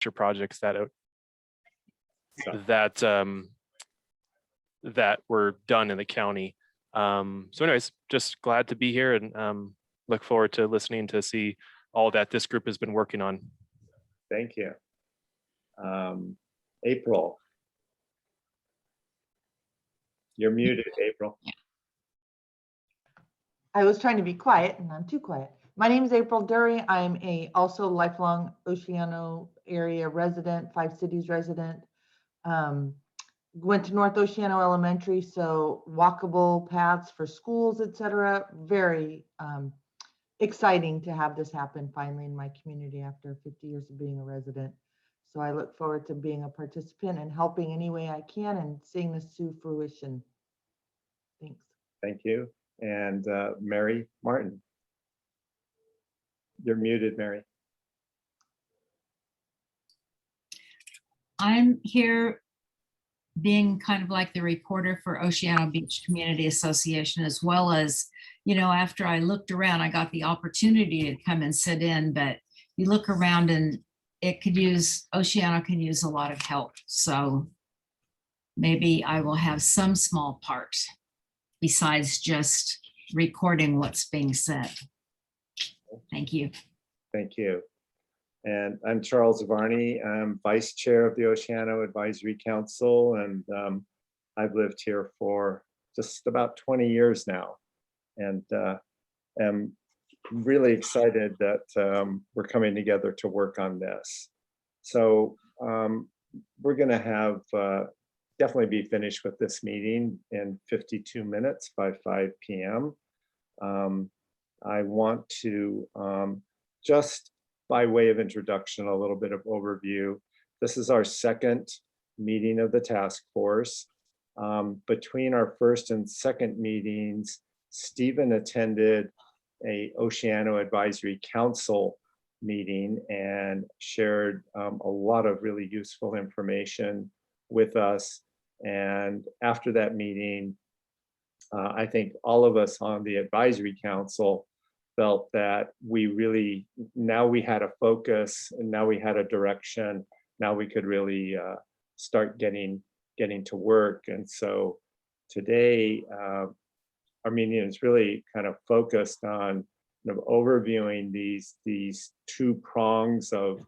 projects that were done in the county. So anyways, just glad to be here and look forward to listening to see all that this group has been working on. Thank you. April. You're muted, April. I was trying to be quiet and I'm too quiet. My name is April Dury. I'm also lifelong Oceano area resident, 5 Cities resident. Went to North Oceano Elementary, so walkable paths for schools, etc. Very exciting to have this happen finally in my community after 50 years of being a resident. So I look forward to being a participant and helping any way I can and seeing this to fruition. Thanks. Thank you. And Mary Martin. You're muted, Mary. I'm here being kind of like the reporter for Oceano Beach Community Association, as well as, you know, after I looked around, I got the opportunity to come and sit in, but you look around and it could use, Oceano can use a lot of help. So maybe I will have some small part besides just recording what's being said. Thank you. Thank you. And I'm Charles Varney. I'm Vice Chair of the Oceano Advisory Council, and I've lived here for just about 20 years now, and am really excited that we're coming together to work on this. So we're going to have definitely be finished with this meeting in 52 minutes by 5 p.m. I want to just by way of introduction, a little bit of overview. This is our second meeting of the task force. Between our first and second meetings, Stephen attended a Oceano Advisory Council meeting and shared a lot of really useful information with us. And after that meeting, I think all of us on the advisory council felt that we really, now we had a focus and now we had a direction. Now we could really start getting to work. And so today, our meeting is really kind of focused on overviewing these two prongs of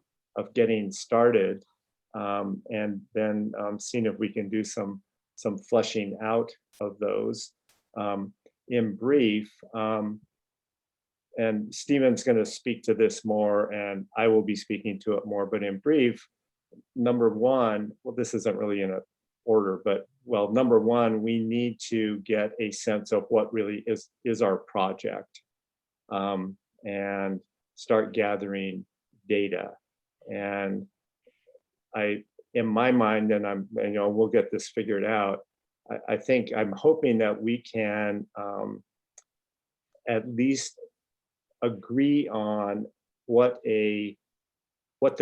getting started, and then seeing if we can do some fleshing out of those. In brief, and Stephen's going to speak to this more, and I will be speaking to it more, but in brief, number one, well, this isn't really in a order, but well, number one, we need to get a sense of what really is our project, and start gathering data. And in my mind, and we'll get this figured out, I'm hoping that we can at least agree on what the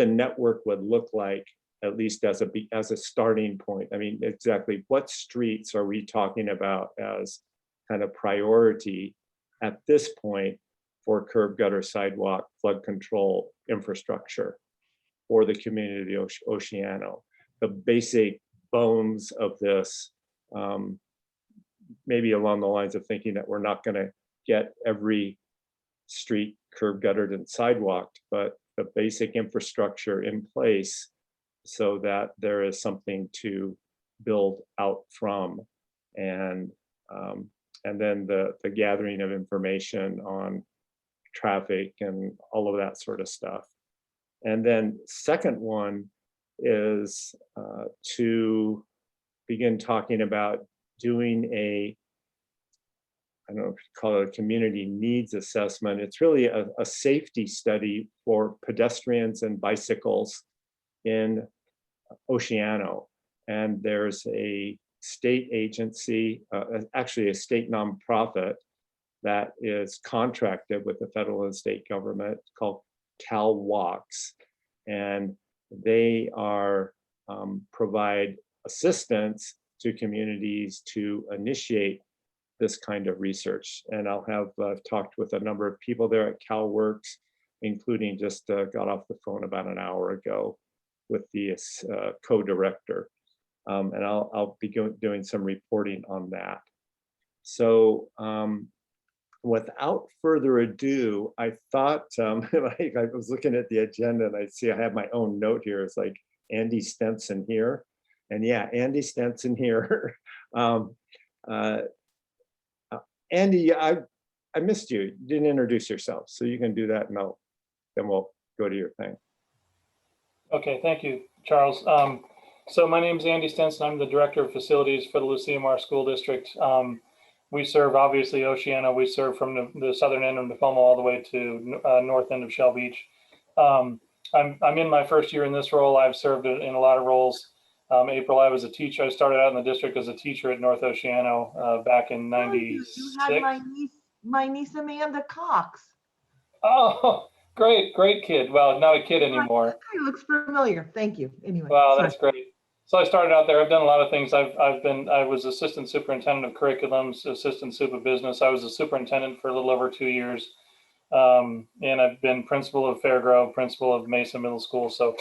network would look like, at least as a starting point. I mean, exactly what streets are we talking about as kind of priority at this point for curb, gutter, sidewalk, flood control infrastructure for the community of Oceano? The basic bones of this, maybe along the lines of thinking that we're not going to get every street curb, guttered, and sidewalked, but the basic infrastructure in place so that there is something to build out from, and then the gathering of information on traffic and all of that sort of stuff. And then second one is to begin talking about doing I don't know if you call it a community needs assessment. It's really a safety study for pedestrians and bicycles in Oceano. And there's a state agency, actually a state nonprofit that is contracted with the federal and state government called Sidewalks. And they provide assistance to communities to initiate this kind of research. And I've talked with a number of people there at CalWorks, including just got off the phone about an hour ago with the co-director. And I'll be doing some reporting on that. So without further ado, I thought, like I was looking at the agenda and I see I have my own note here. It's like Andy Stenson here. And yeah, Andy Stenson here. Andy, I missed you. You didn't introduce yourself. So you can do that and then we'll go to your thing. Okay, thank you, Charles. So my name is Andy Stenson. I'm the Director of Facilities for the Lucimar School District. We serve, obviously, Oceano. We serve from the southern end of Tacoma all the way to north end of Shell Beach. I'm in my first year in this role. I've served in a lot of roles. April, I was a teacher. I started out in the district as a teacher at North Oceano back in '96. You had my niece Amanda Cox. Oh, great kid. Well, not a kid anymore. He looks familiar. Thank you. Anyway. Wow, that's great. So I started out there. I've done a lot of things. I was assistant superintendent of curriculums, assistant sup of business. I was a superintendent for a little over 2 years. And I've been principal of Fairgrove, principal of Mesa Middle School. So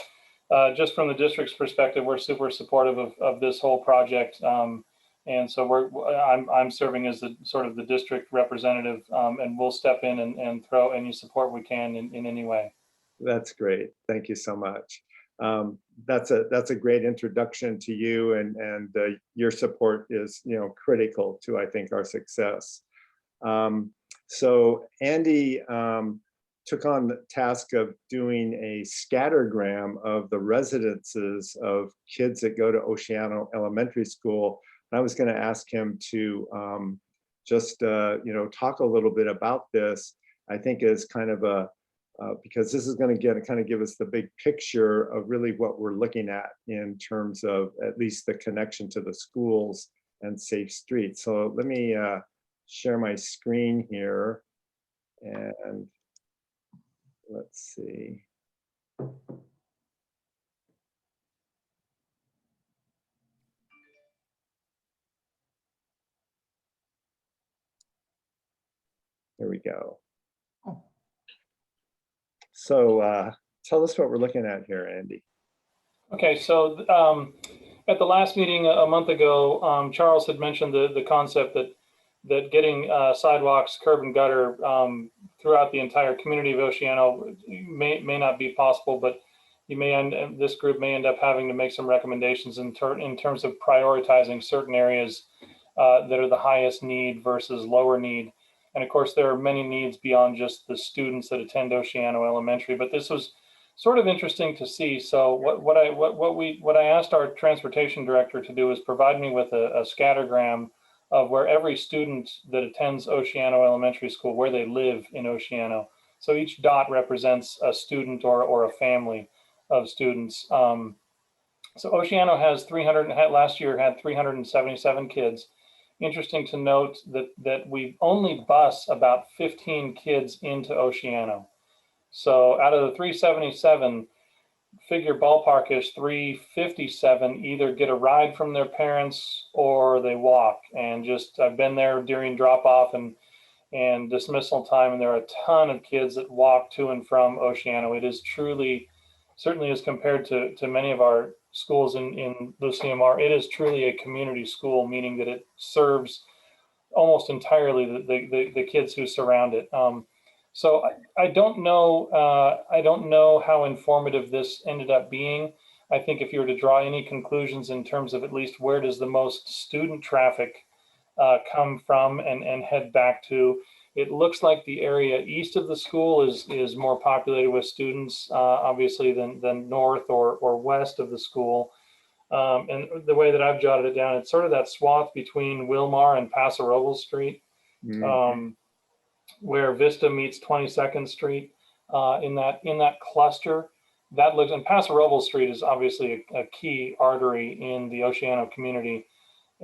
just from the district's perspective, we're super supportive of this whole project. And so I'm serving as the sort of the district representative, and we'll step in and throw any support we can in any way. That's great. Thank you so much. That's a great introduction to you, and your support is critical to, I think, our success. So Andy took on the task of doing a scattergram of the residences of kids that go to Oceano Elementary School. And I was going to ask him to just talk a little bit about this. I think is kind of a because this is going to kind of give us the big picture of really what we're looking at in terms of at least the connection to the schools and safe streets. So let me share my screen here, and let's see. There we go. So tell us what we're looking at here, Andy. Okay, so at the last meeting a month ago, Charles had mentioned the concept that getting sidewalks, curb and gutter throughout the entire community of Oceano may not be possible, but this group may end up having to make some recommendations in terms of prioritizing certain areas that are the highest need versus lower need. And of course, there are many needs beyond just the students that attend Oceano Elementary, but this was sort of interesting to see. So what I asked our transportation director to do is provide me with a scattergram of where every student that attends Oceano Elementary School, where they live in Oceano. So each dot represents a student or a family of students. So Oceano has last year had 377 kids. Interesting to note that we only bus about 15 kids into Oceano. So out of the 377, figure ballpark is 357 either get a ride from their parents or they walk. And just I've been there during drop off and dismissal time, and there are a ton of kids that walk to and from Oceano. It is truly, certainly as compared to many of our schools in Lucimar, it is truly a community school, meaning that it serves almost entirely the kids who surround it. So I don't know how informative this ended up being. I think if you were to draw any conclusions in terms of at least where does the most student traffic come from and head back to, it looks like the area east of the school is more populated with students, obviously, than north or west of the school. And the way that I've jotted it down, it's sort of that swath between Wilmar and Paso Robles Street, where Vista meets 22nd Street. In that cluster, that looks, and Paso Robles Street is obviously a key artery in the Oceano community.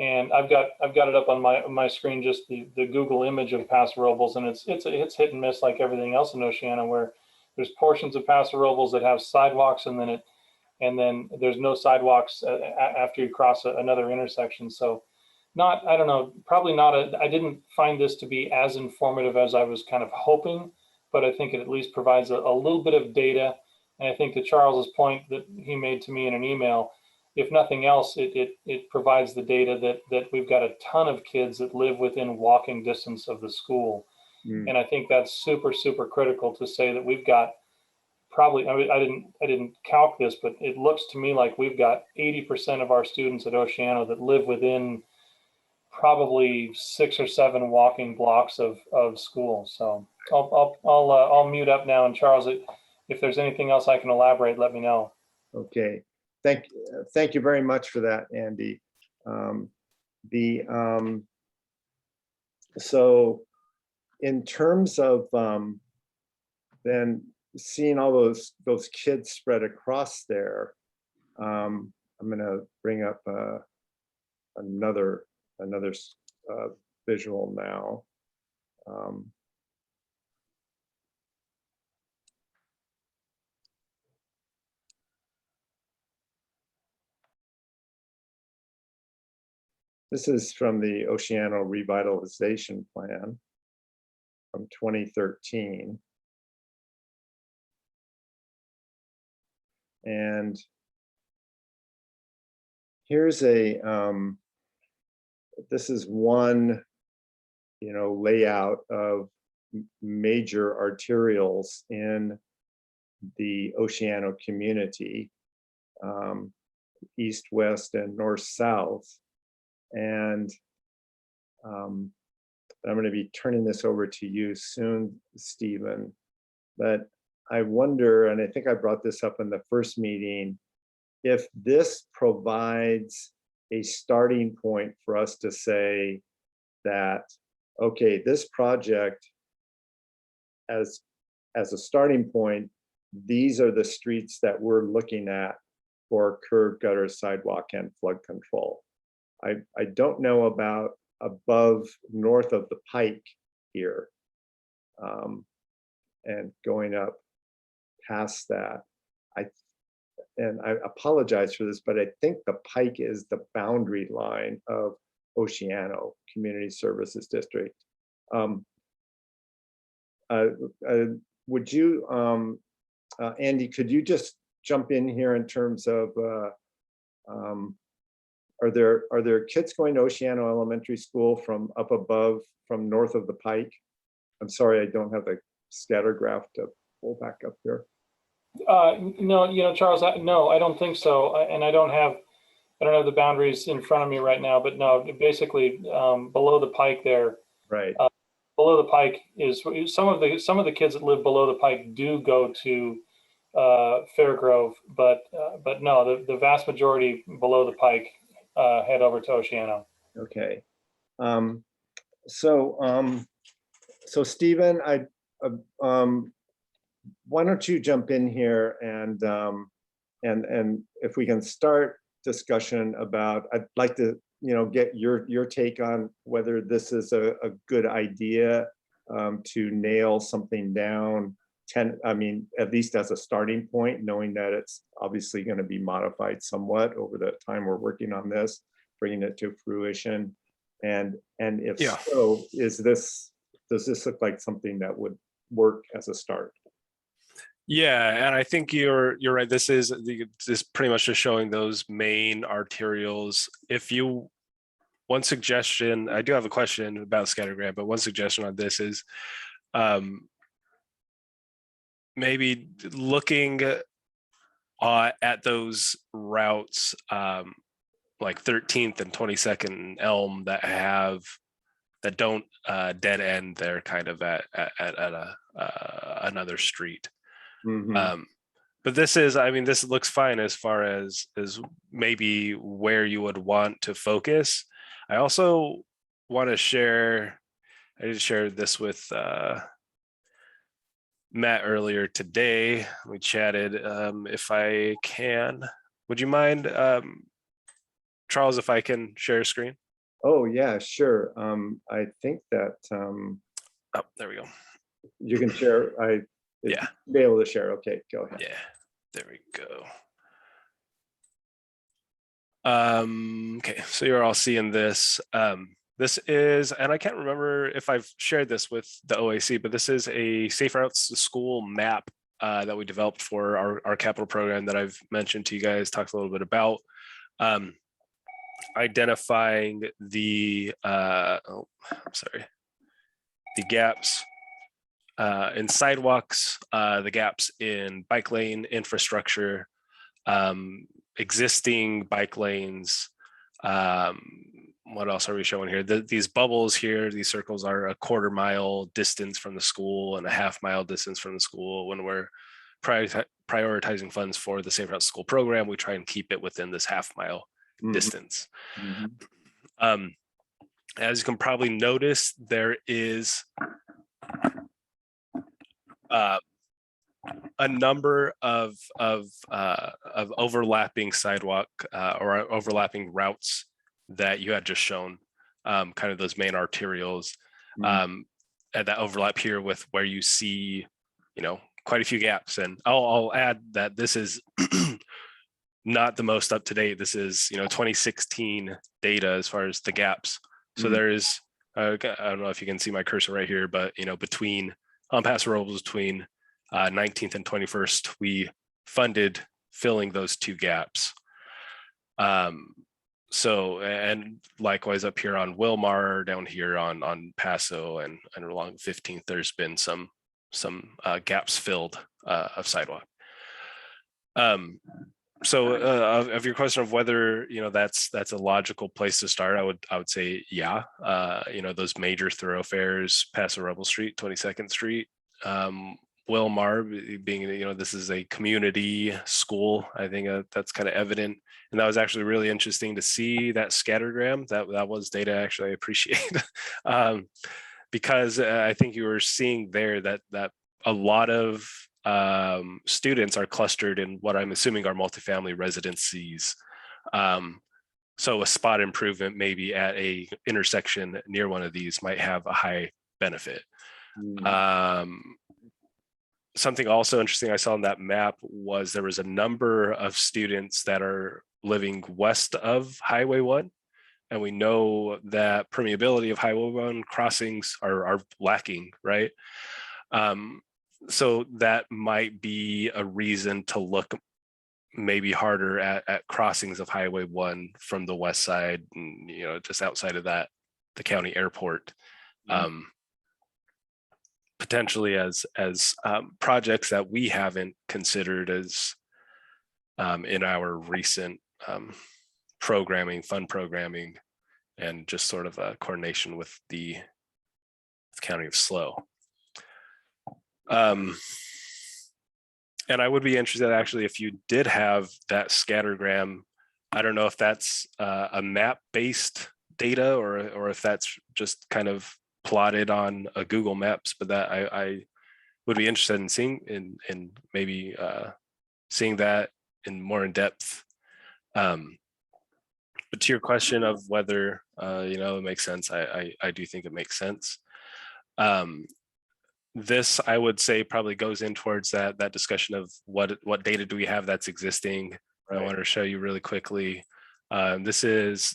And I've got it up on my screen, just the Google image of Paso Robles, and it's hit and miss like everything else in Oceano, where there's portions of Paso Robles that have sidewalks, and then there's no sidewalks after you cross another intersection. So I don't know, probably not I didn't find this to be as informative as I was kind of hoping, but I think it at least provides a little bit of data And I think to Charles's point that he made to me in an email, if nothing else, it provides the data that we've got a ton of kids that live within walking distance of the school. Mm. And I think that's super, super critical to say that we've got probably, I mean, I didn't calc this, but it looks to me like we've got 80% of our students at Oceano that live within probably 6 or 7 walking blocks of school. So I'll mute up now. And Charles, if there's anything else I can elaborate, let me know. Okay, thank you very much for that, Andy. So in terms of then seeing all those kids spread across there, I'm going to bring up another visual now. This is from the Oceano Revitalization Plan from 2013. And here's this is one, layout of major arterials in the Oceano community, east, west, and north, south. And I'm going to be turning this over to you soon, Stephen. But I wonder, and I think I brought this up in the first meeting, if this provides a starting point for us to say that, okay, this project, as a starting point, these are the streets that we're looking at for curb, gutter, sidewalk, and flood control. I don't know about above north of the Pike here, and going up past that. I apologize for this, but I think the Pike is the boundary line of Oceano Community Services District. Would you, Andy, could you just jump in here in terms of, are there kids going to Oceano Elementary School from up above, from north of the Pike? I'm sorry, I don't have a scatter graph to pull back up here. No, Charles, no, I don't think so. And I don't have the boundaries in front of me right now, but no, basically below the Pike there. Right. Below the Pike is some of the kids that live below the Pike do go to Fairgrove, but no, the vast majority below the Pike head over to Oceano. Okay. So Stephen, why don't you jump in here and if we can start discussion about, I'd like to get your take on whether this is a good idea to nail something down at least as a starting point, knowing that it's obviously going to be modified somewhat over the time we're working on this, bringing it to fruition. And if so, does this look like something that would work as a start? Yeah, and I think you're right. This is pretty much just showing those main arterials. One suggestion, I do have a question about scattergram, but one suggestion on this is maybe looking at those routes like 13th and 22nd Elm that don't dead end. They're kind of at another street. Mm-hmm. But this looks fine as far as maybe where you would want to focus. I also want to share, I did share this with Matt earlier today. We chatted. If I can, would you mind, Charles, if I can share a screen? Oh yeah, sure. I think that oh, there we go. You can share. Yeah. Be able to share. Okay, go ahead. Yeah, there we go. Okay, so you're all seeing this. This is, and I can't remember if I've shared this with the OAC, but this is a Safe Routes to School map that we developed for our capital program that I've mentioned to you guys, talked a little bit about. Identifying the the gaps in sidewalks, the gaps in bike lane infrastructure, existing bike lanes. What else are we showing here? These bubbles here, these circles are a 1/4 mile distance from the school and a 1/2 mile distance from the school. When we're prioritizing funds for the Safe Routes to School program, we try and keep it within this 1/2 mile distance. As you can probably notice, there is a number of overlapping sidewalk or overlapping routes that you had just shown, kind of those main arterials, and that overlap here with where you see, quite a few gaps. And I'll add that this is not the most up to date. This is 2016 data as far as the gaps. So there is I don't know if you can see my cursor right here, but between on Paso Robles, between 19th and 21st, we funded filling those 2 gaps. So, and likewise up here on Wilmar, down here on Paso and along 15th, there's been some gaps filled of sidewalk. So of your question of whether that's a logical place to start, I would say yeah. Those major thoroughfares, Paso Robles Street, 22nd Street, Wilmar being this is a community school. I think that's kind of evident, and that was actually really interesting to see that scattergram. That was data actually I appreciate, because I think you were seeing there that a lot of students are clustered in what I'm assuming are multifamily residencies. So a spot improvement maybe at a intersection near one of these might have a high benefit. Something also interesting I saw on that map was there was a number of students that are living west of Highway 1. And we know that permeability of Highway 1 crossings are lacking, right? So that might be a reason to look maybe harder at crossings of Highway 1 from the west side, and, just outside of that, the county airport. Potentially as projects that we haven't considered as in our recent fund programming, and just sort of a coordination with the County of SLO. And I would be interested actually if you did have that scattergram. I don't know if that's a map-based data or if that's just kind of plotted on a Google Maps, but that I would be interested in seeing in maybe seeing that more in depth. But to your question of whether it makes sense, I do think it makes sense. This I would say probably goes in towards that discussion of what data do we have that's existing. Right. I want to show you really quickly. This is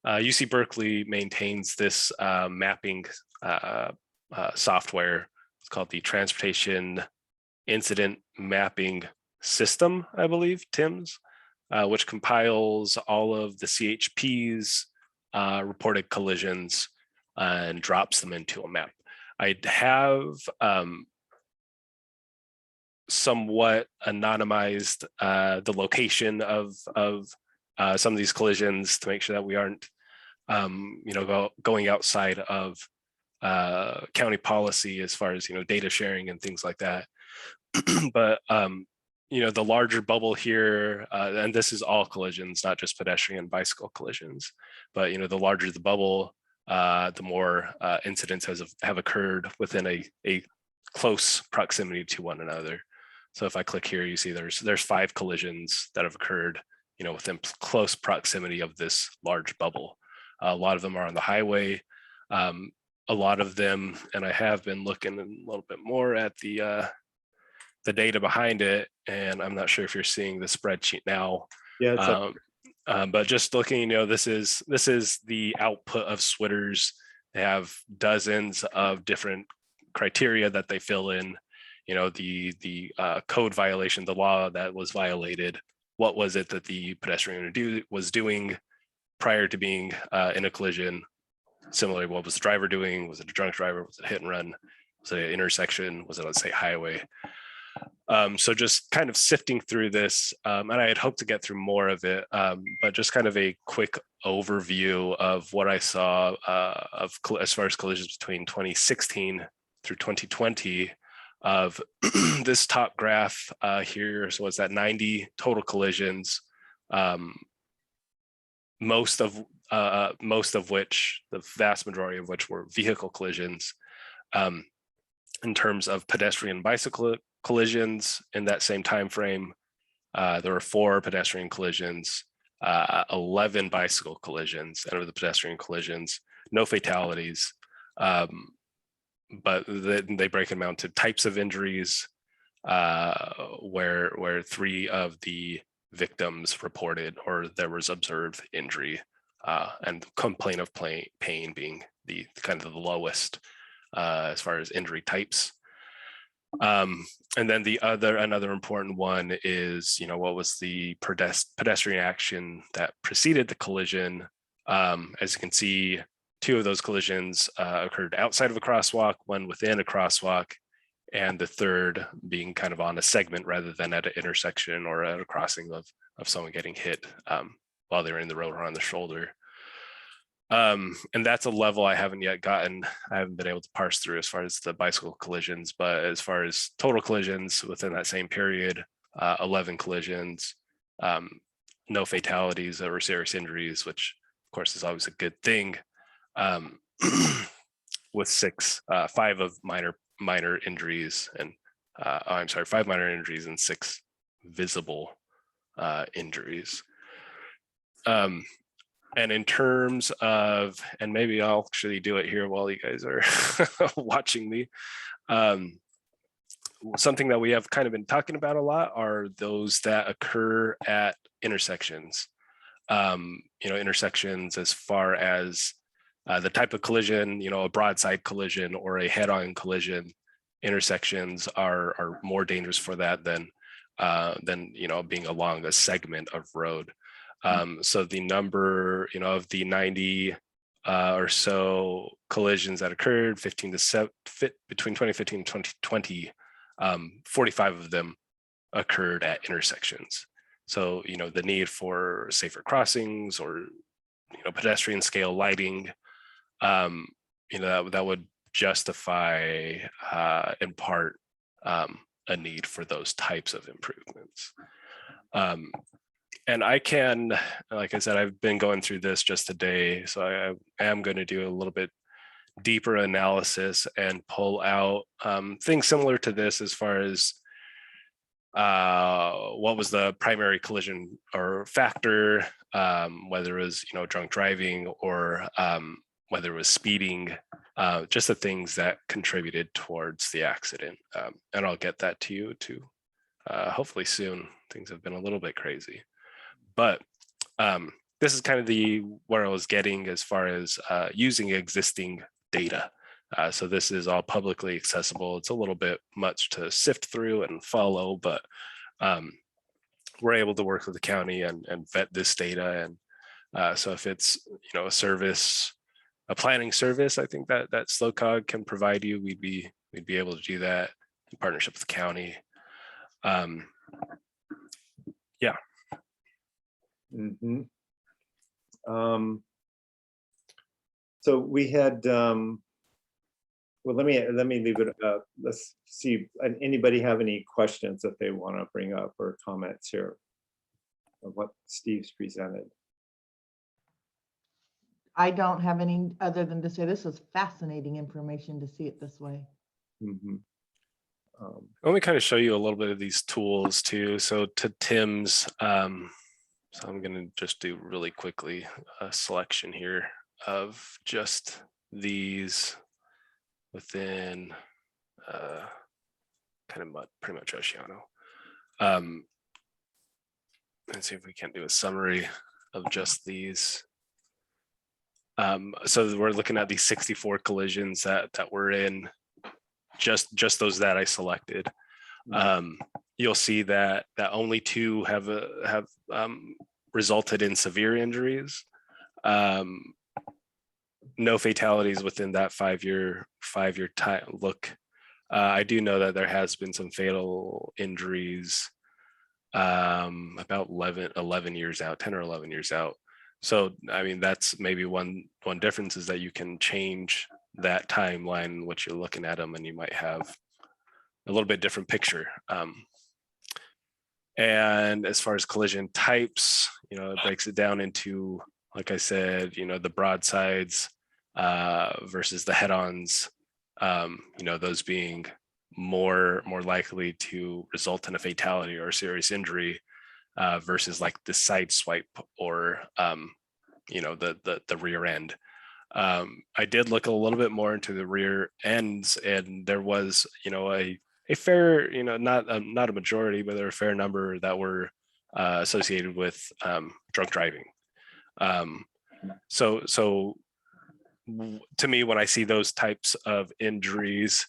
UC Berkeley maintains this mapping software. It's called the Transportation Incident Mapping System, I believe, TIMS, which compiles all of the CHP's reported collisions and drops them into a map. I have somewhat anonymized the location of some of these collisions to make sure that we aren't going outside of county policy as far as data sharing and things like that. But the larger bubble here, and this is all collisions, not just pedestrian and bicycle collisions, but the larger the bubble, the more incidents have occurred within a close proximity to one another. So if I click here, you see there's 5 collisions that have occurred within close proximity of this large bubble. A lot of them are on the highway. A lot of them, and I have been looking a little bit more at the data behind it, and I'm not sure if you're seeing the spreadsheet now. Yeah. But just looking, this is the output of SWITTers. They have dozens of different criteria that they fill in, the code violation, the law that was violated. What was it that the pedestrian was doing prior to being in a collision? Similarly, what was the driver doing? Was it a drunk driver? Was it a hit and run? Was it an intersection? Was it on a state highway? So just kind of sifting through this, and I had hoped to get through more of it, but just kind of a quick overview of what I saw as far as collisions between 2016 through 2020 of this top graph here. So it's at 90 total collisions, most of which, the vast majority of which were vehicle collisions. In terms of pedestrian bicycle collisions in that same time frame, there were 4 pedestrian collisions, 11 bicycle collisions, and of the pedestrian collisions, no fatalities, but they break them down to types of injuries, where 3 of the victims reported or there was observed injury, and complaint of pain being the kind of the lowest as far as injury types. And then another important one is, what was the pedestrian action that preceded the collision? As you can see, 2 of those collisions occurred outside of a crosswalk, 1 within a crosswalk, and the 3rd being kind of on a segment rather than at an intersection or at a crossing of someone getting hit while they're in the road or on the shoulder. And that's a level I haven't yet gotten. I haven't been able to parse through as far as the bicycle collisions, but as far as total collisions within that same period, 11 collisions, no fatalities or serious injuries, which of course is always a good thing, with 5 of minor injuries and 5 minor injuries and 6 visible injuries. And in terms of, and maybe I'll actually do it here while you guys are watching me. Something that we have kind of been talking about a lot are those that occur at intersections. Intersections as far as the type of collision, a broadside collision or a head-on collision. Intersections are more dangerous for that than being along a segment of road. So the number, of the 90 or so collisions that occurred between 2015 and 2020, 45 of them occurred at intersections. So, the need for safer crossings or, pedestrian scale lighting, that would justify in part a need for those types of improvements. And I can, like I said, I've been going through this just today, so I am going to do a little bit deeper analysis and pull out things similar to this as far as what was the primary collision or factor, whether it was, drunk driving or whether it was speeding, just the things that contributed towards the accident. And I'll get that to you too, hopefully soon. Things have been a little bit crazy. But this is kind of where I was getting as far as using existing data. So this is all publicly accessible. It's a little bit much to sift through and follow, but we're able to work with the county and vet this data. And so if it's a service, a planning service, I think that SlowCog can provide you. We'd be able to do that in partnership with the county. Yeah. Mm-hmm. So we had, well, let me leave it. Let's see. Anybody have any questions that they want to bring up or comments here of what Steve's presented? I don't have any other than to say this was fascinating information to see it this way. Mm-hmm. Let me kind of show you a little bit of these tools too. So to Tim's, so I'm going to just do really quickly a selection here of just these within kind of pretty much Oceano. Let's see if we can't do a summary of just these. So we're looking at these 64 collisions that were in just those that I selected, you'll see that only 2 have resulted in severe injuries. No fatalities within that 5-year time look. I do know that there has been some fatal injuries about 11 years out, 10 or 11 years out. So, I mean, that's maybe one difference, is that you can change that timeline in which you're looking at them, and you might have a little bit different picture. And as far as collision types, it breaks it down into, like I said, the broadsides versus the head-ons, those being more likely to result in a fatality or a serious injury versus like the side swipe or the rear end. I did look a little bit more into the rear ends, and there was a fair, not a majority, but there were a fair number that were associated with drunk driving. So to me, when I see those types of injuries,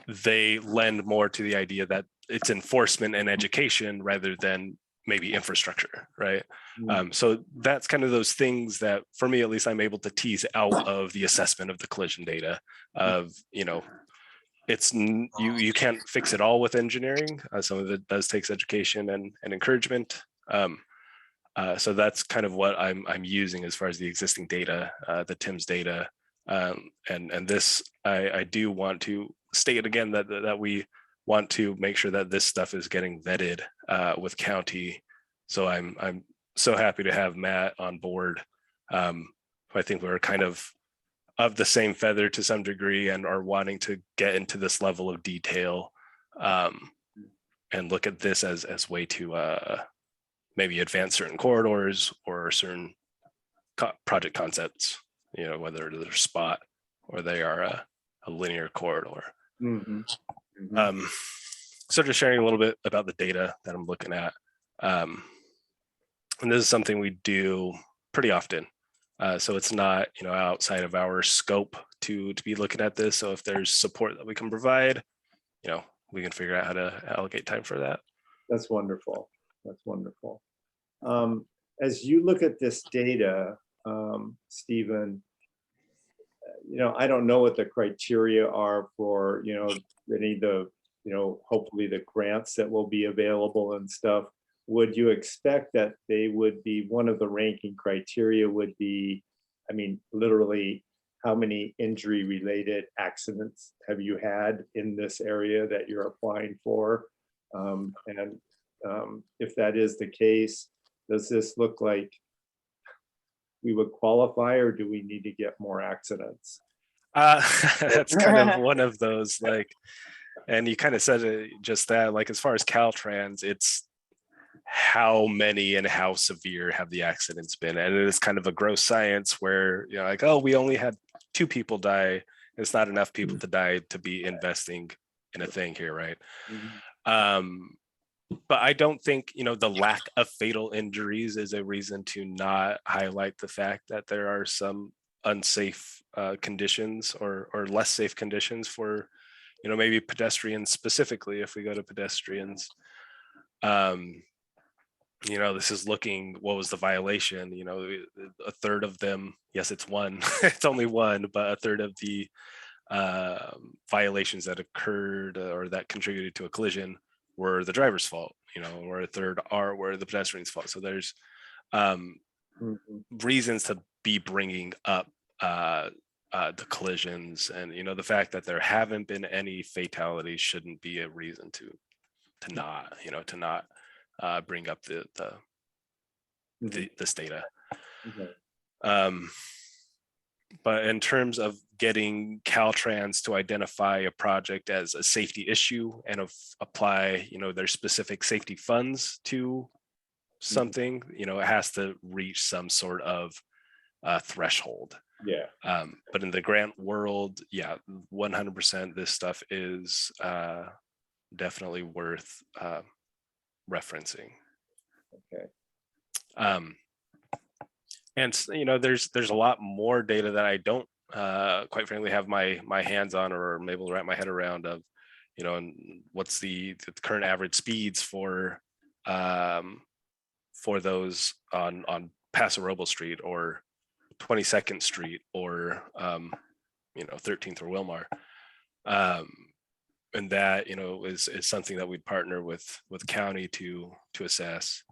they lend more to the idea that it's enforcement and education rather than maybe infrastructure, right? So that's kind of those things that, for me at least, I'm able to tease out of the assessment of the collision data. Of it's you can't fix it all with engineering. Some of it does takes education and encouragement. So that's kind of what I'm using as far as the existing data, the TIMS data. And this, I do want to state again that we want to make sure that this stuff is getting vetted with county. So I'm so happy to have Matt on board. I think we're kind of the same feather to some degree, and are wanting to get into this level of detail and look at this as way to maybe advance certain corridors or certain project concepts, whether they're spot or they are a linear corridor. So just sharing a little bit about the data that I'm looking at. And this is something we do pretty often. So it's not, outside of our scope to be looking at this. So if there's support that we can provide, we can figure out how to allocate time for that. That's wonderful. That's wonderful. As you look at this data, Stephen, I don't know what the criteria are for, any of the, hopefully the grants that will be available and stuff. Would you expect that they would be, one of the ranking criteria would be, literally, how many injury related accidents have you had in this area that you're applying for? If that is the case, does this look like we would qualify, or do we need to get more accidents? That's kind of one of those, and you kind of said it just that, as far as Caltrans, it's how many and how severe have the accidents been? And it is kind of a gross science where, we only had 2 people die. It's not enough people to die to be investing in a thing here, right? But I don't think, the lack of fatal injuries is a reason to not highlight the fact that there are some unsafe conditions or less safe conditions for, maybe pedestrians specifically, if we go to pedestrians. This is looking, what was the violation? A third of them, yes, it's one, it's only one, but a third of the violations that occurred or that contributed to a collision were the driver's fault, or a third were the pedestrian's fault. So there's reasons to be bringing up the collisions, and the fact that there haven't been any fatalities shouldn't be a reason to not bring up this data. But in terms of getting Caltrans to identify a project as a safety issue and apply, their specific safety funds to something, it has to reach some sort of threshold. Yeah. But in the grant world, 100%, this stuff is definitely worth referencing. Okay. And there's a lot more data that I don't quite frankly, have my hands on or am able to wrap my head around of, and what's the current average speeds for those on Paso Robles Street or 22nd Street or 13th or Wilmar. And that, is something that we'd partner with county to assess.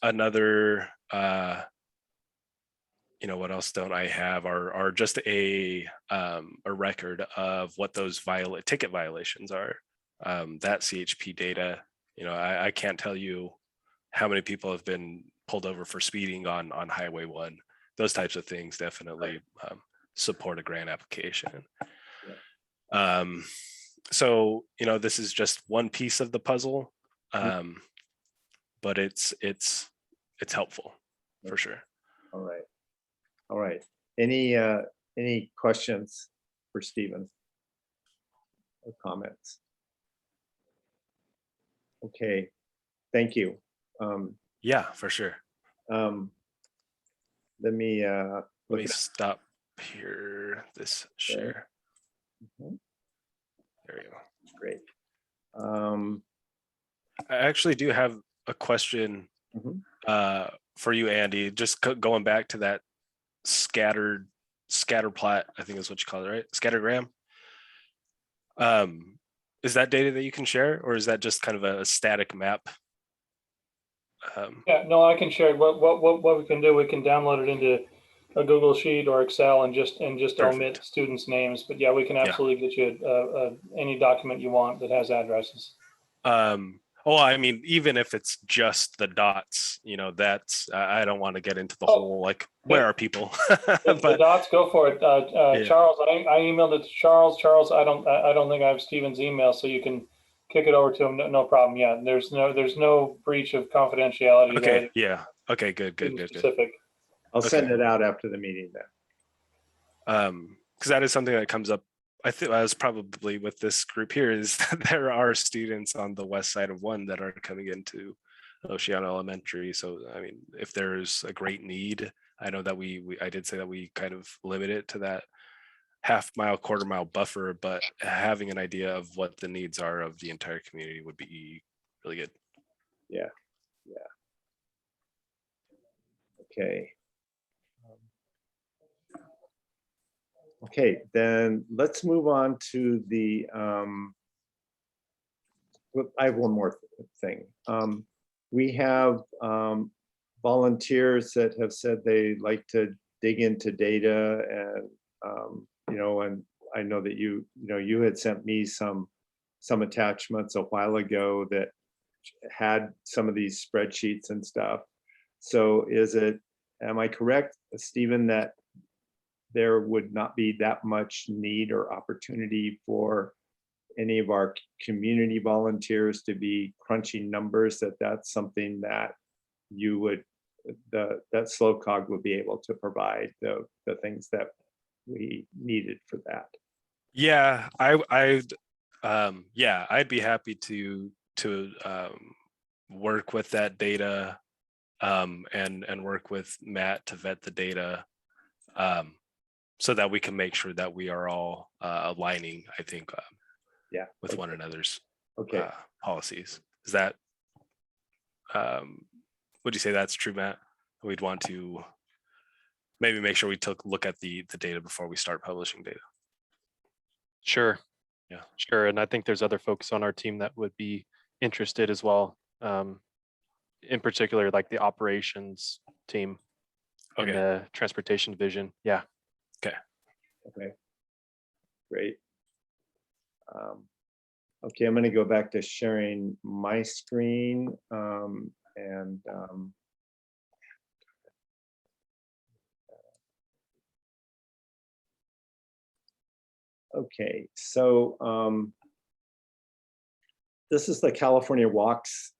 Another, what else don't I have are just a record of what those ticket violations are. That CHP data, I can't tell you how many people have been pulled over for speeding on Highway 1. Those types of things definitely support a grant application. So, this is just one piece of the puzzle, but it's helpful for sure. All right. Any questions for Stephen or comments? Okay, thank you. Yeah, for sure. Let me Let me stop here. This share. Mhm. There you go. Great. I actually do have a question for you, Andy. Just going back to that scatter plot, I think is what you call it, right? Scattergram. Is that data that you can share, or is that just kind of a static map? Yeah, no, I can share it. What we can do, we can download it into a Google Sheet or Excel and just omit students' names. But yeah, we can absolutely get you any document you want that has addresses. I mean, even if it's just the dots, that's I don't want to get into the whole where are people. But the dots, go for it. Charles, I emailed it to Charles. Charles, I don't think I have Stephen's email, so you can kick it over to him. No problem. Yeah, there's no breach of confidentiality. Okay. There. Yeah. Okay. Good. Specific. I'll send it out after the meeting then. Because that is something that comes up. I think I was probably with this group here is that there are students on the west side of 1 that are coming into Oceana Elementary. So, I mean, if there's a great need, I know that I did say that we kind of limit it to that half-mile, quarter-mile buffer, but having an idea of what the needs are of the entire community would be really good. Yeah. Okay. Okay, then let's move on to the, I have one more thing. We have volunteers that have said they like to dig into data and, and I know that you had sent me some attachments a while ago that had some of these spreadsheets and stuff. So am I correct, Stephen, that there would not be that much need or opportunity for any of our community volunteers to be crunching numbers, that's something that you would, that SLOCOG would be able to provide the things that we needed for that? Yeah, I'd be happy to work with that data and work with Matt to vet the data so that we can make sure that we are all aligning, I think, with one another's policies. Is that, would you say that's true, Matt? We'd want to maybe make sure we look at the data before we start publishing data. Sure. Yeah. Sure. And I think there's other folks on our team that would be interested as well. In particular, like the operations team and the transportation division. Yeah. Okay. Great. Okay, I'm going to go back to sharing my screen okay, so this is the California Walks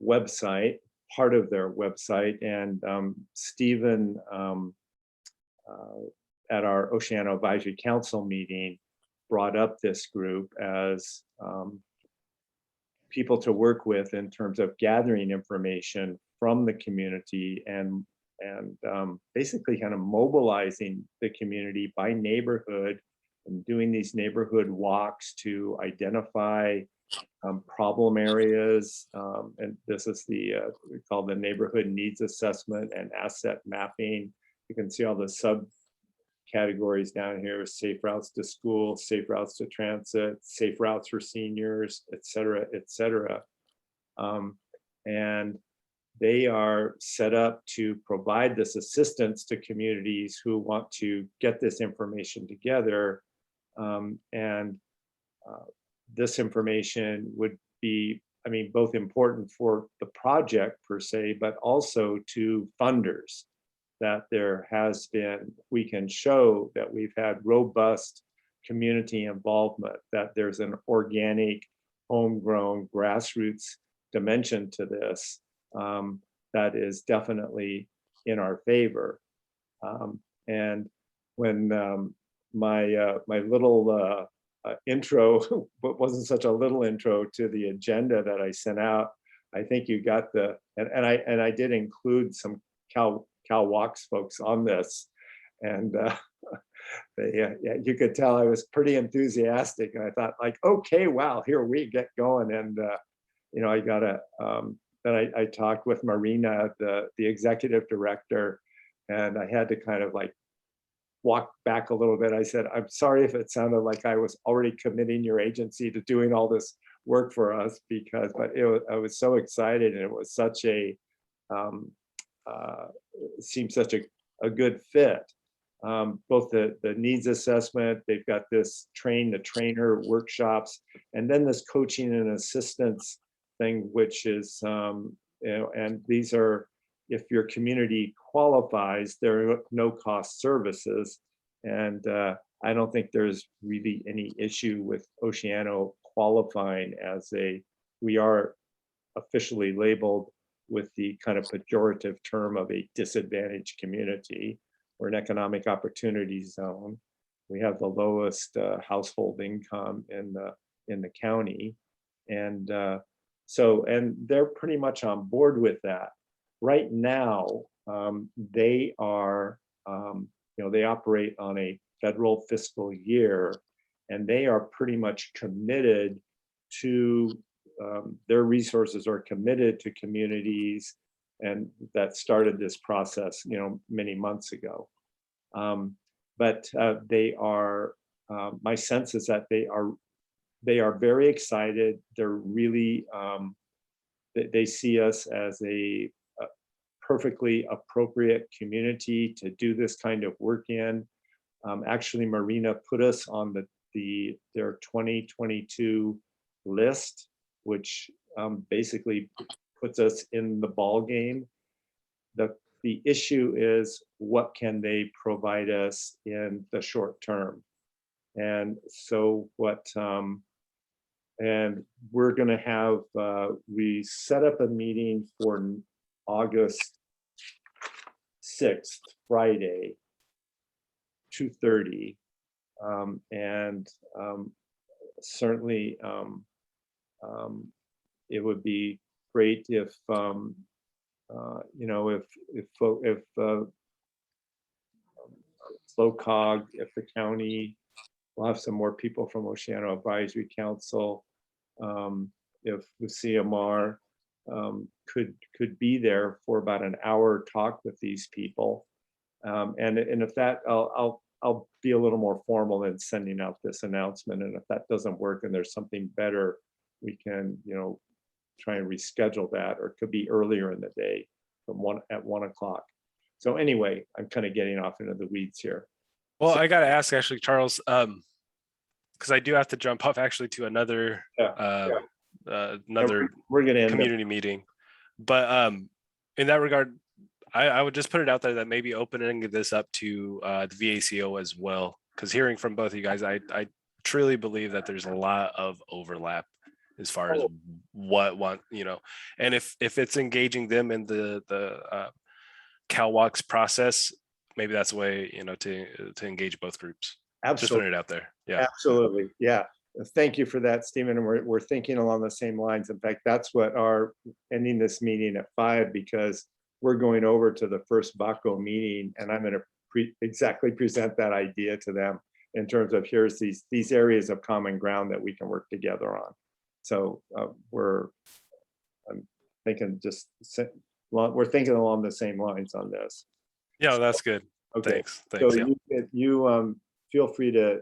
website, part of their website, and Stephen at our Oceano Advisory Council meeting brought up this group as people to work with in terms of gathering information from the community and basically kind of mobilizing the community by neighborhood and doing these neighborhood walks to identify problem areas. And this is the we call the neighborhood needs assessment and asset mapping. You can see all the subcategories down here: safe routes to school, safe routes to transit, safe routes for seniors, et cetera, et cetera. And they are set up to provide this assistance to communities who want to get this information together. This information would be, I mean, both important for the project per se, but also to funders, that there has been, we can show that we've had robust community involvement, that there's an organic, homegrown, grassroots dimension to this that is definitely in our favor. And when my little intro, but wasn't such a little intro to the agenda that I sent out, I think you got the, and I did include some CalWalks folks on this, and you could tell I was pretty enthusiastic, and I thought, like, okay, wow, here we get going. And you know, I got a then I talked with Marina, the executive director, and I had to kind of like walk back a little bit. I said, I'm sorry if it sounded like I was already committing your agency to doing all this work for us, because, but I was so excited, and it was such a, seemed such a good fit. Both the needs assessment, they've got this train the trainer workshops, and then this coaching and assistance thing, which is, you know, and these are, if your community qualifies, there are no cost services. And I don't think there's really any issue with Oceano qualifying as we are officially labeled with the kind of pejorative term of a disadvantaged community or an economic opportunity zone. We have the lowest household income in the county. And and they're pretty much on board with that. Right now, they are, you know, they operate on a federal fiscal year, and they are pretty much committed to, their resources are committed to communities, and that started this process, you know, many months ago. But they are, my sense is that they are very excited. They're really, they see us as a perfectly appropriate community to do this kind of work in. Actually, Marina put us on their 2022 list, which basically puts us in the ball game. The issue is, what can they provide us in the short term? And so and we're going to have, we set up a meeting for August 6th, Friday, 2:30. And certainly it would be great if, you know, if FLOCOG, if the county, we'll have some more people from Oceano Advisory Council, if the CMR could be there for about an hour talk with these people. And if that, I'll be a little more formal in sending out this announcement. And if that doesn't work and there's something better, we can, you know, try and reschedule that, or it could be earlier in the day at 1 o'clock. So anyway, I'm kind of getting off into the weeds here. Well, I got to ask actually, Charles, because I do have to jump off actually to another another we're going to end community meeting. But in that regard, I would just put it out there that maybe opening this up to the VACO as well, because hearing from both of you guys, I truly believe that there's a lot of overlap as far as what you know, and if it's engaging them in the CalWalks process, maybe that's a way, you know, to engage both groups. Absolutely. Just putting it out there. Yeah, absolutely. Yeah, thank you for that, Stephen. And we're thinking along the same lines. In fact, that's what our ending this meeting at 5, because we're going over to the first VACO meeting, and I'm going to exactly present that idea to them in terms of here's these areas of common ground that we can work together on. So I'm thinking we're thinking along the same lines on this. Yeah, that's good. Okay. Thanks. So Thanks. Yeah. you feel free to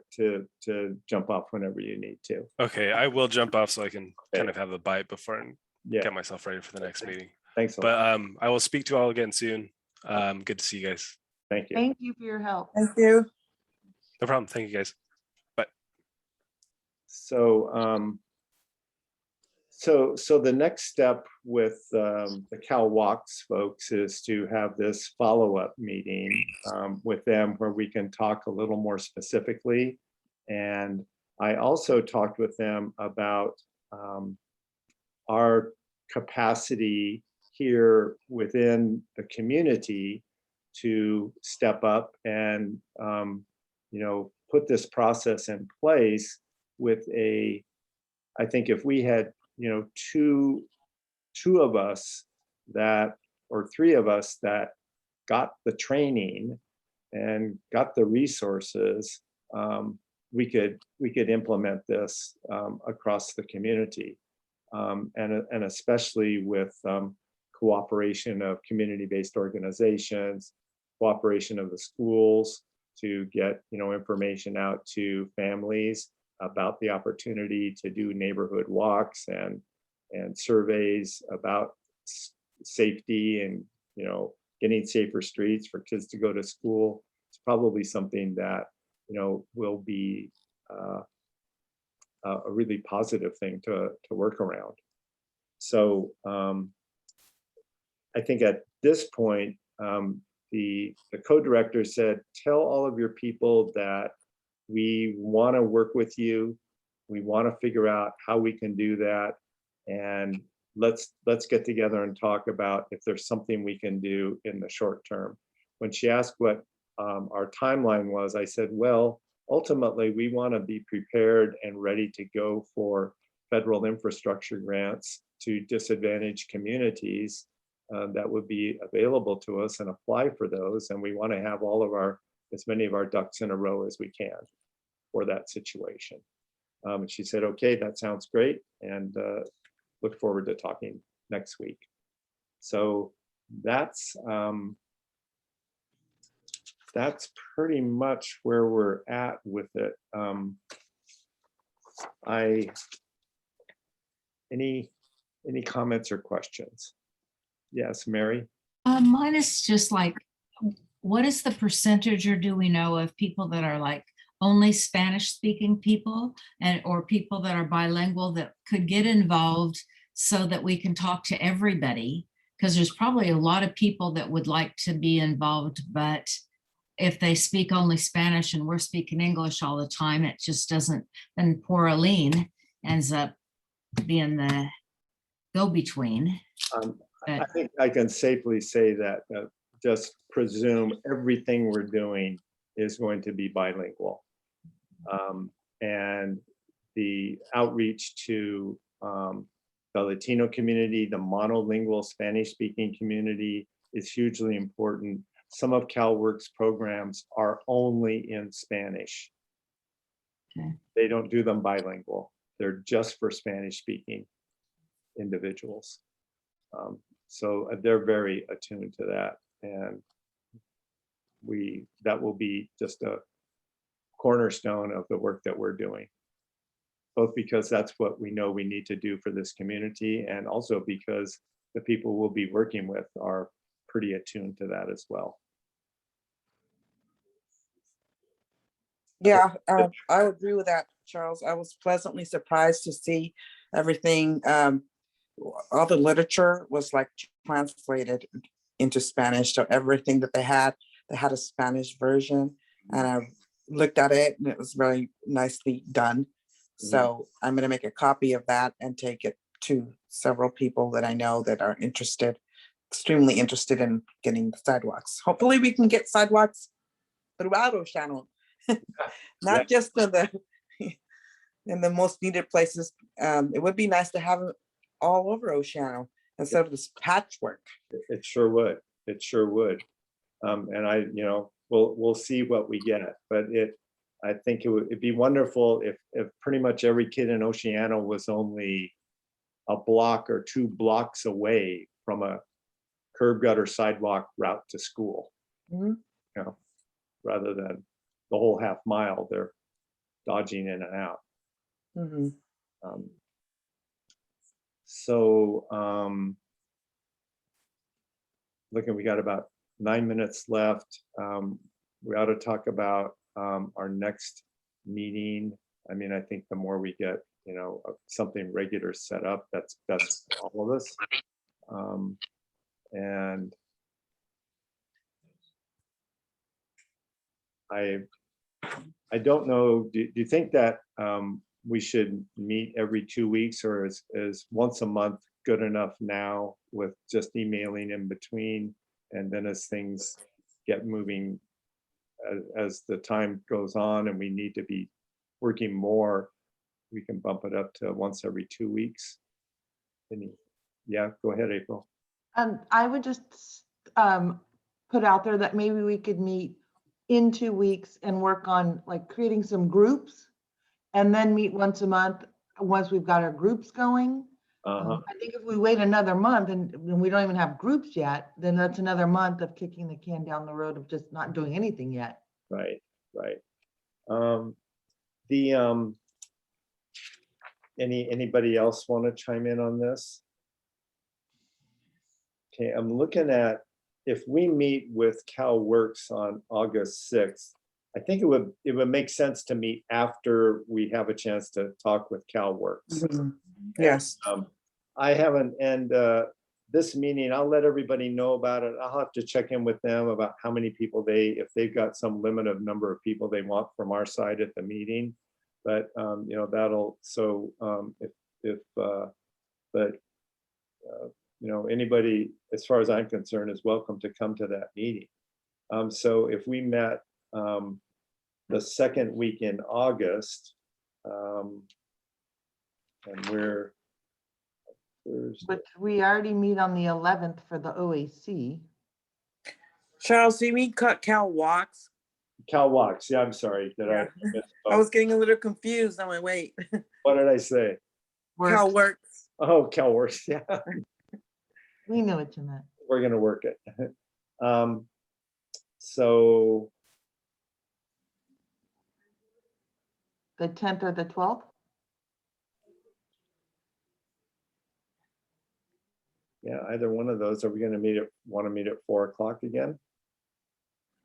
jump off whenever you need to. Okay, I will jump off so I can kind Okay. of have a bite before and Yeah. get myself ready for the next meeting. Thanks a lot. But I will speak to you all again soon. Good to see you guys. Thank you. Thank you for your help. Thank you. No problem. Thank you guys. So so the next step with the Cal Walks folks is to have this follow-up meeting with them where we can talk a little more specifically. And I also talked with them about our capacity here within the community to step up and put this process in place with I think if we had two of us that, or three of us that got the training and got the resources, we could implement this across the community, and especially with cooperation of community-based organizations, cooperation of the schools to get information out to families about the opportunity to do neighborhood walks and surveys about safety and getting safer streets for kids to go to school. It's probably something that will be a really positive thing to work around. So I think at this point, the co-director said, tell all of your people that we want to work with you. We want to figure out how we can do that. And let's get together and talk about if there's something we can do in the short term. When she asked what our timeline was, I said, well, ultimately, we want to be prepared and ready to go for federal infrastructure grants to disadvantaged communities that would be available to us and apply for those. And we want to have as many of our ducks in a row as we can for that situation. And she said, okay, that sounds great. And look forward to talking next week. So that's pretty much where we're at with it. Any comments or questions? Yes, Mary? Mine is just like, what is the percentage, or do we know, of people that are like only Spanish speaking people or people that are bilingual that could get involved so that we can talk to everybody? Because there's probably a lot of people that would like to be involved, but if they speak only Spanish and we're speaking English all the time, it just doesn't, then poor Aline ends up being the go-between. I think I can safely say that just presume everything we're doing is going to be bilingual. And the outreach to the Latino community, the monolingual Spanish-speaking community is hugely important. Some of CalWorks programs are only in Spanish. Okay. They don't do them bilingual. They're just for Spanish-speaking individuals. So they're very attuned to that. And that will be just a cornerstone of the work that we're doing. Both because that's what we know we need to do for this community, and also because the people we'll be working with are pretty attuned to that as well. Yeah, I agree with that, Charles. I was pleasantly surprised to see everything. All the literature was like translated into Spanish. So everything that they had a Spanish version, and I looked at it and it was very nicely done. So I'm going to make a copy of that and take it to several people that I know that are extremely interested in getting the sidewalks. Hopefully we can get sidewalks throughout Oceano, not just in the most needed places. It would be nice to have it all over Oceano instead of this patchwork. It sure would. It sure would. And I, we'll see what we get, but I think it'd be wonderful if pretty much every kid in Oceano was only a block or 2 blocks away from a curb gutter sidewalk route to school. Mhm. Rather than the whole half mile, they're dodging in and out. Mhm. Looking, we got about 9 minutes left. We ought to talk about our next meeting. I mean, I think the more we get, something regular set up, that's best for all of us. And I don't know, do you think that we should meet every 2 weeks, or is once a month good enough now with just emailing in between? And then as things get moving, as the time goes on and we need to be working more, we can bump it up to once every 2 weeks. Yeah, go ahead, April. I would just put out there that maybe we could meet in 2 weeks and work on like creating some groups and then meet once a month once we've got our groups going. Uh-huh. I think if we wait another month and we don't even have groups yet, then that's another month of kicking the can down the road of just not doing anything yet. Right. Anybody else want to chime in on this? Okay, I'm looking at, if we meet with CalWorks on August 6th, I think it would make sense to meet after we have a chance to talk with CalWorks. Mhm. Yes. I haven't, and this meeting, I'll let everybody know about it. I'll have to check in with them about how many people if they've got some limit of number of people they want from our side at the meeting. But anybody, as far as I'm concerned, is welcome to come to that meeting. So if we met the second week in August, and we're Thursday. But we already meet on the 11th for the OAC. Charles, do you mean CalWalks? CalWalks, yeah, I'm sorry. Yeah. I was getting a little confused. I went, wait. What did I say? Works. CalWorks. Oh, CalWorks, yeah. We knew what you meant. We're gonna work it. So The 10th or the 12th? yeah, either one of those. Are we gonna want to meet at 4 o'clock again?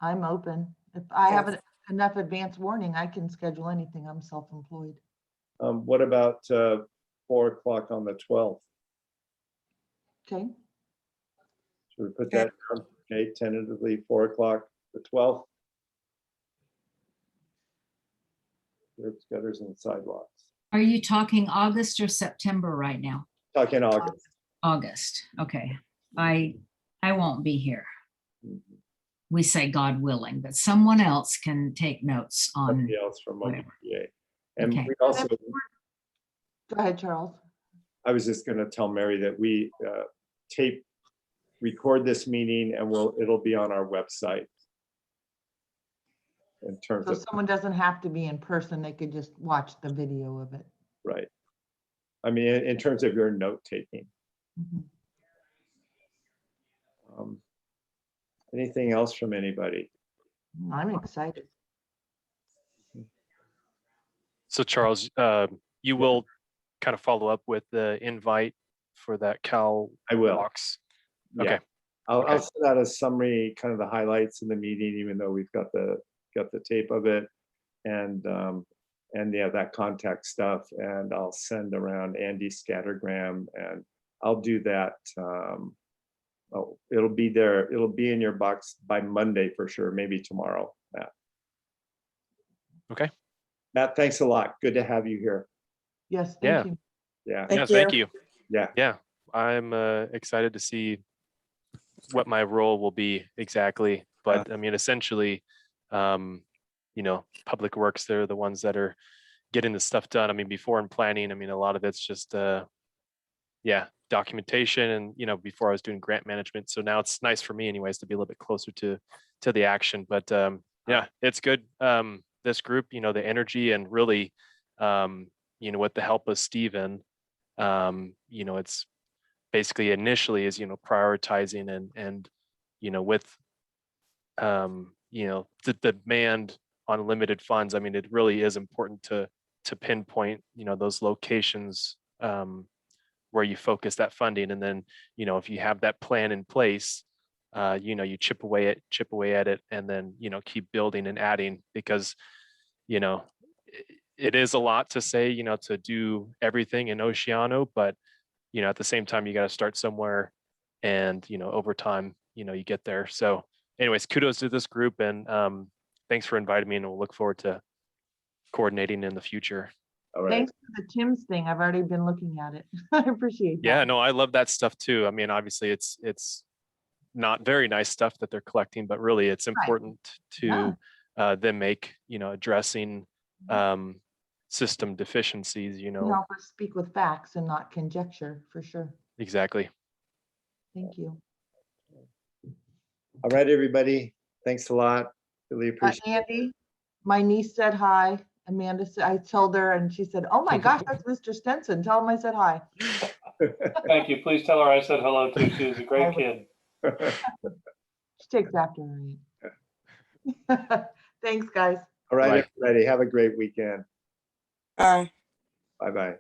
I'm open. If I have Yes. enough advance warning, I can schedule anything. I'm self-employed. What about 4 o'clock on the 12th? Okay. Should we put that down? Okay, tentatively 4 o'clock, the 12th. Curbs, gutters, and sidewalks. Are you talking August or September right now? Talking August. August, okay. I won't be here. Mhm. We say God willing, but someone else can take notes on, Somebody else from whatever. OBGA. And Okay. we also, Go ahead, Charles. I was just gonna tell Mary that we record this meeting and it'll be on our website. In terms So of, someone doesn't have to be in person. They could just watch the video of it. right. I mean, in terms of your note taking. Mhm. Anything else from anybody? I'm excited. So Charles, you will kind of follow up with the invite for that Cal I will. Walks. Yeah. Okay. I'll Okay. send out a summary, kind of the highlights in the meeting, even though we've got the tape of it, and yeah, that contact stuff, and I'll send around Andy's scattergram, and I'll do that. It'll be there. It'll be in your box by Monday for sure, maybe tomorrow, Matt. Okay. Matt, thanks a lot. Good to have you here. Yes, Yeah. thank you. Yeah, Yeah, thank you. yeah. Yeah, I'm excited to see what my role will be exactly. But I mean, essentially, Public Works, they're the ones that are getting the stuff done. I mean, before in planning, I mean, a lot of it's just, documentation and, you know, before I was doing grant management. So now it's nice for me anyways to be a little bit closer to the action. But yeah, it's good. This group, you know, the energy and really, you know, with the help of Stephen, you know, it's basically initially is, you know, prioritizing and, you know, with, you know, the demand on limited funds. I mean, it really is important to pinpoint, you know, those locations where you focus that funding. And then, you know, if you have that plan in place, you know, you chip away at it and then, you know, keep building and adding because, you know, it is a lot to say, you know, to do everything in Oceano, but, you know, at the same time, you got to start somewhere and, you know, over time, you know, you get there. So anyways, kudos to this group and thanks for inviting me and we'll look forward to coordinating in the future. All right. Thanks for the Tim's thing. I've already been looking at it. I appreciate that. Yeah, no, I love that stuff too. I mean, obviously it's not very nice stuff that they're collecting, but really it's important to them make, you know, addressing system deficiencies, you know. Help us speak with facts and not conjecture, for sure. Exactly. Thank you. All right, everybody. Thanks a lot. Really appreciate it. Andy, my niece said hi. Amanda said, I told her and she said, oh my gosh, that's Mr. Stenson. Tell him I said hi. Thank you. Please tell her I said hello too. She was a great kid. She takes after me. Thanks, guys. All right, Bye. everybody. Have a great weekend. Bye. Bye-bye.